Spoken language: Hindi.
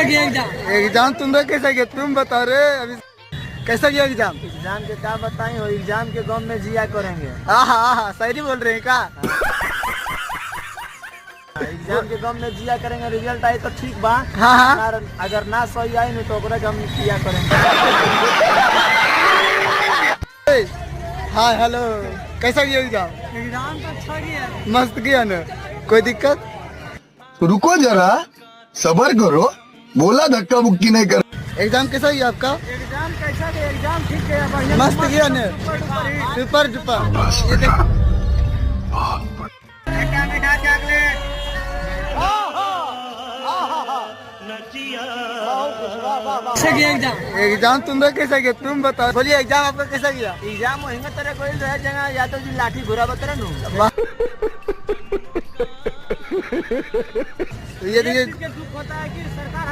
एग्जाम तुमने कैसा किया तुम बताओ रे अभी। कैसा गया एग्जाम? एग्जाम के क्या बताएं हो, एग्जाम के गम में जिया करेंगे। हाँ सही बोल रहे हैं का? एग्जाम के गम में जिया करेंगे, रिजल्ट आए तो ठीक बा। हाँ अगर ना सही आई नहीं तो ओकरा गम में जिया करेंगे। हाँ हेलो, कैसा गया एग्जाम? एग्जाम तो अच्छा गया। मस्त गया ना, कोई दिक्कत? रुको जरा, सबर करो, बोला धक्का मुक्की नहीं कर। एग्जाम कैसा गया आपका? एग्जाम कैसा गया? एग्जाम ठीक गया, बढ़िया मस्त गया ना, सुपर डुपर। ये देख एग्जाम तुमने कैसा गया तुम बताओ। बोलिए एग्जाम आपका कैसा गया? एग्जाम वही में तरह कोई जगह या तो लाठी घुरा बतरा नू। ये दुख होता है कि सरकार